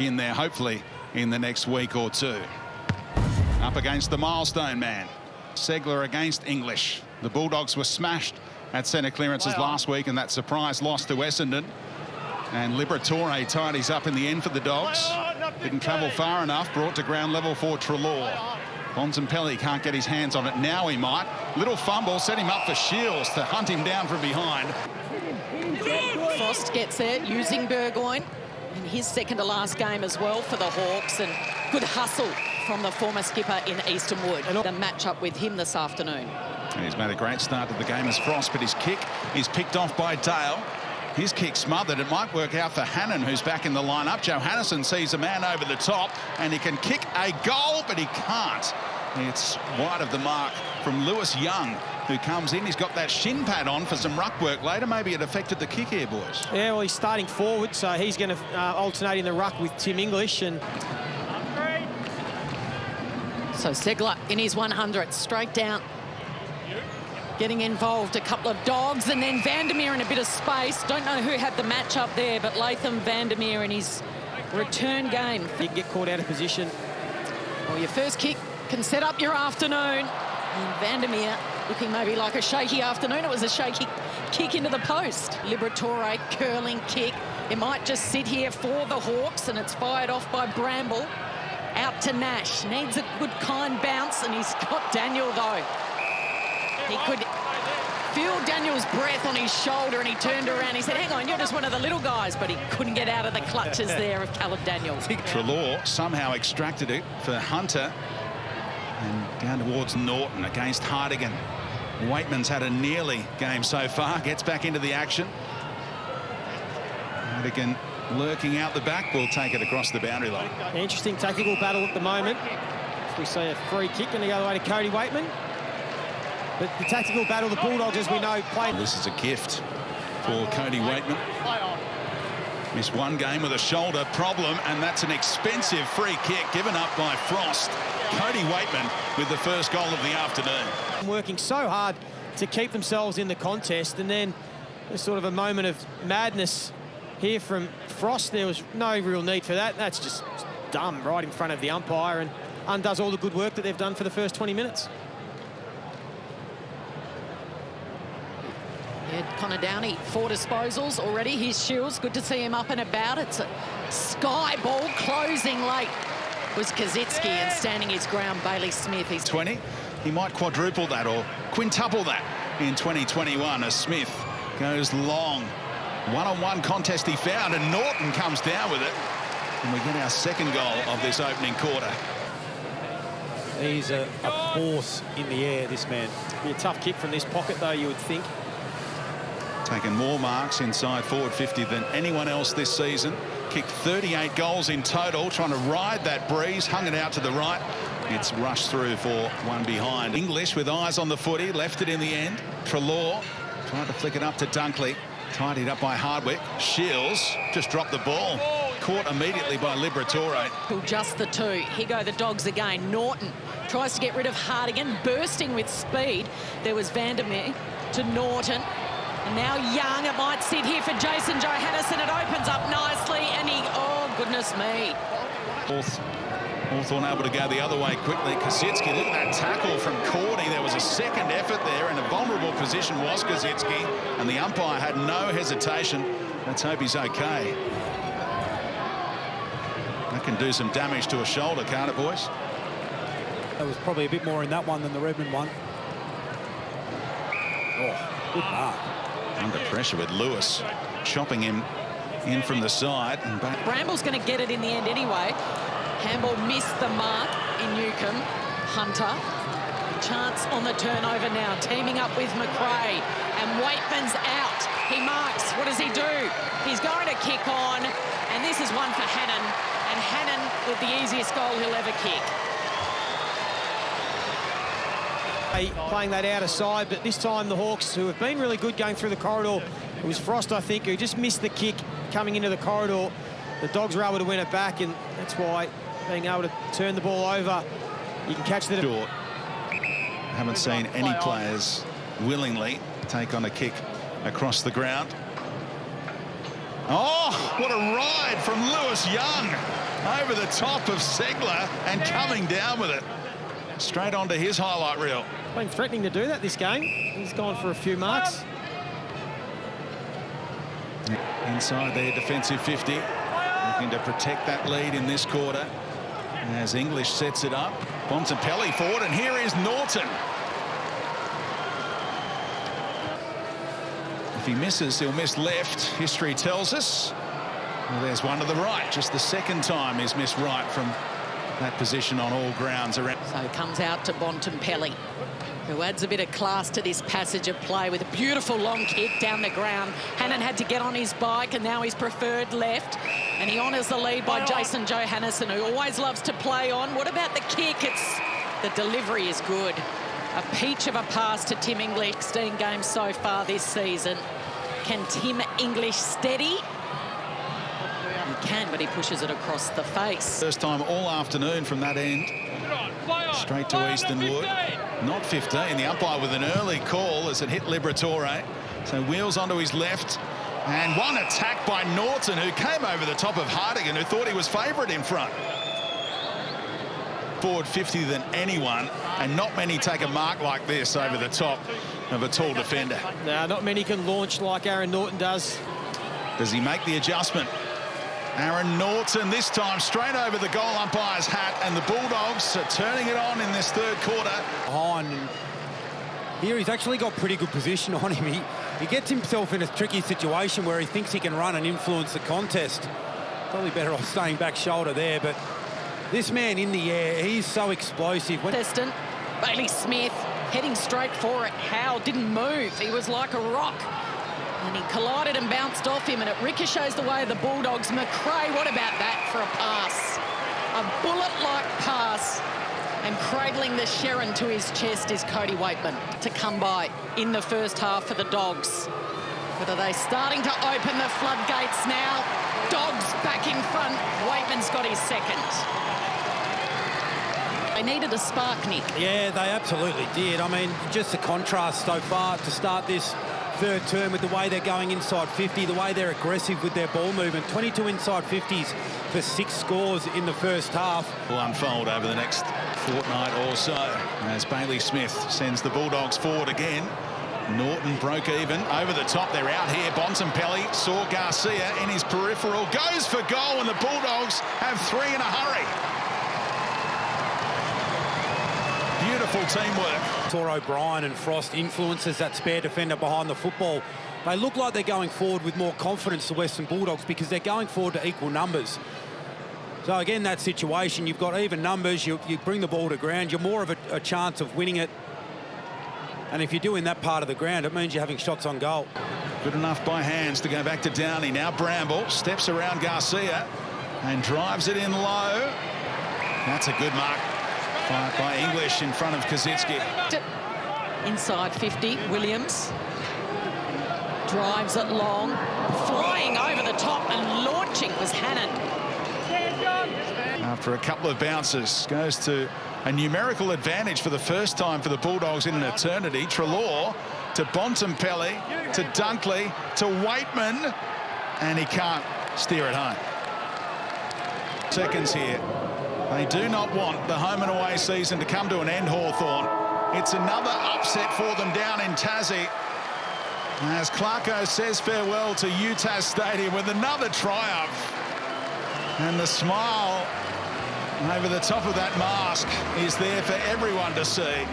in there, hopefully, in the next week or two. Up against the milestone man. Segler against English. The Bulldogs were smashed at centre clearances last week in that surprise loss to Essendon. And Liberatore tidies up in the end for the Dogs. Didn't travel far enough, brought to ground level for Treloar. Bontempelli can't get his hands on it. Now he might. Little fumble, set him up for Shields to hunt him down from behind. Frost gets there using Burgoyne in his second to last game as well for the Hawks, and good hustle from the former skipper in Eastern Wood. The match-up with him this afternoon. And he's made a great start to the game as Frost, but his kick is picked off by Dale. His kick smothered. It might work out for Hannon, who's back in the lineup. Johannisen sees a man over the top, and he can kick a goal, but he can't. It's wide of the mark from Lewis Young, who comes in. He's got that shin pad on for some ruck work later. Maybe it affected the kick here, boys. Yeah, well, he's starting forward, so he's going to alternate in the ruck with Tim English. And so Segler in his 100th, straight down, getting involved. A couple of Dogs, and then Vandermeer in a bit of space. Don't know who had the match up there, but Latham Vandermeer in his return game. You can get caught out of position. Well, your first kick can set up your afternoon. And Vandermeer looking maybe like a shaky afternoon. It was a shaky kick into the post. Liberatore curling kick. It might just sit here for the Hawks, and it's fired off by Bramble. Out to Nash. Needs a good kind bounce, and he's got Daniel though. He could feel Daniel's breath on his shoulder, and he turned around. He said, hang on, you're just one of the little guys, but he couldn't get out of the clutches there of Caleb Daniel. Treloar somehow extracted it for Hunter. And down towards Norton against Hardigan. Waitman's had a nearly game so far. Gets back into the action. Hardigan lurking out the back. Will take it across the boundary line. Interesting tactical battle at the moment. We see a free kick going to go the way to Cody Waitman. But the tactical battle, the Bulldogs, as we know, played. This is a gift for Cody Waitman. Missed one game with a shoulder problem, and that's an expensive free kick given up by Frost. Cody Waitman with the first goal of the afternoon. Working so hard to keep themselves in the contest, and then there's sort of a moment of madness here from Frost. There was no real need for that. That's just dumb right in front of the umpire, and undoes all the good work that they've done for the first 20 minutes. Yeah, Connor Downey, 4 disposals already. Here's Shields, good to see him up and about. It's a sky ball, closing late was Kazitsky, and standing his ground, Bailey Smith. He's 20. He might quadruple that or quintuple that in 2021 as Smith goes long. One-on-one contest he found, and Norton comes down with it. And we get our second goal of this opening quarter. He's a force in the air, this man. Be a tough kick from this pocket, though, you would think. Taken more marks inside forward 50 than anyone else this season. Kicked 38 goals in total, trying to ride that breeze, hung it out to the right. It's rushed through for one behind. English with eyes on the footy, left it in the end. Treloar tried to flick it up to Dunkley. Tidied up by Hardwick. Shields just dropped the ball. Caught immediately by Liberatore. Just the two. Here go the Dogs again. Norton tries to get rid of Hardigan, bursting with speed. There was Vandermeer to Norton. And now Young, it might sit here for Jason Johannisen. It opens up nicely, and he, oh, goodness me. Hawthorn able to go the other way quickly. Kazitsky, look at that tackle from Cordy. There was a second effort there. In a vulnerable position was Kazitsky, and the umpire had no hesitation. Let's hope he's okay. That can do some damage to a shoulder, can't it, boys? There was probably a bit more in that one than the Redmond one. Oh, good mark. Under pressure with Lewis chopping him in from the side and back. Bramble's going to get it in the end anyway. Handball missed the mark in Newcombe. Hunter, chance on the turnover now, teaming up with McRae, and Waitman's out. He marks. What does he do? He's going to kick on, and this is one for Hannon, and Hannon with the easiest goal he'll ever kick. Playing that outer side, but this time the Hawks, who have been really good going through the corridor, it was Frost, I think, who just missed the kick coming into the corridor. The Dogs were able to win it back, and that's why being able to turn the ball over, you can catch the... Short. Haven't seen any players willingly take on a kick across the ground. Oh, what a ride from Lewis Young. over the top of Segler and coming down with it. Straight onto his highlight reel. Been threatening to do that this game. He's gone for a few marks. Inside their defensive 50, looking to protect that lead in this quarter. As English sets it up, Bontempelli forward, and here is Norton. If he misses, he'll miss left, history tells us. Well, there's one to the right, just the second time he's missed right from that position on all grounds around. So it comes out to Bontempelli, who adds a bit of class to this passage of play with a beautiful long kick down the ground. Hannon had to get on his bike, and now he's preferred left. And he honours the lead by Jason Johannesson, who always loves to play on. What about the kick? The delivery is good. A peach of a pass to Tim English. 16 games so far this season. Can Tim English steady? He can, but he pushes it across the face. First time all afternoon from that end. Straight to Easton Wood. Not 15. The umpire with an early call as it hit Liberatore. So wheels onto his left. And one attack by Norton, who came over the top of Hardigan, who thought he was favourite in front. Forward 50 than anyone, and not many take a mark like this over the top of a tall defender. No, not many can launch like Aaron Norton does. Does he make the adjustment? Aaron Norton this time straight over the goal umpire's hat, and the Bulldogs are turning it on in this third quarter. And here he's actually got pretty good position on him. He gets himself in a tricky situation where he thinks he can run and influence the contest. Probably better off staying back shoulder there, but this man in the air, he's so explosive. Contestant, Bailey Smith, heading straight for it. Howe didn't move. He was like a rock. And he collided and bounced off him, and it ricochets the way of the Bulldogs. McRae, what about that for a pass? A bullet-like pass. And cradling the Sherrin to his chest is Cody Waitman to come by in the first half for the Dogs. But are they starting to open the floodgates now? Dogs back in front. Waitman's got his second. They needed a spark, Nick. Yeah, they absolutely did. I mean, just the contrast so far to start this third term with the way they're going inside 50, the way they're aggressive with their ball movement. 22 inside 50s for 6 scores in the first half. Will unfold over the next fortnight or so as Bailey Smith sends the Bulldogs forward again. Norton broke even over the top. They're out here. Bontempelli saw Garcia in his peripheral, goes for goal, and the Bulldogs have 3 in a hurry. Beautiful teamwork. Tor O'Brien and Frost influences that spare defender behind the football. They look like they're going forward with more confidence, the Western Bulldogs, because they're going forward to equal numbers. So again, that situation, you've got even numbers, you bring the ball to ground, you're more of a chance of winning it. And if you're doing that part of the ground, it means you're having shots on goal. Good enough by hands to go back to Downey. Now Bramble steps around Garcia and drives it in low. That's a good mark by English in front of Kazitsky. Inside 50, Williams drives it long, flying over the top and launching was Hannon. After a couple of bounces, goes to a numerical advantage for the first time for the Bulldogs in an eternity. Treloar to Bontempelli, to Dunkley, to Waitman, and he can't steer it home. Seconds here. They do not want the home and away season to come to an end, Hawthorn. It's another upset for them down in Tassie, as Clarko says farewell to UTAS Stadium with another triumph. And the smile over the top of that mask is there for everyone to see.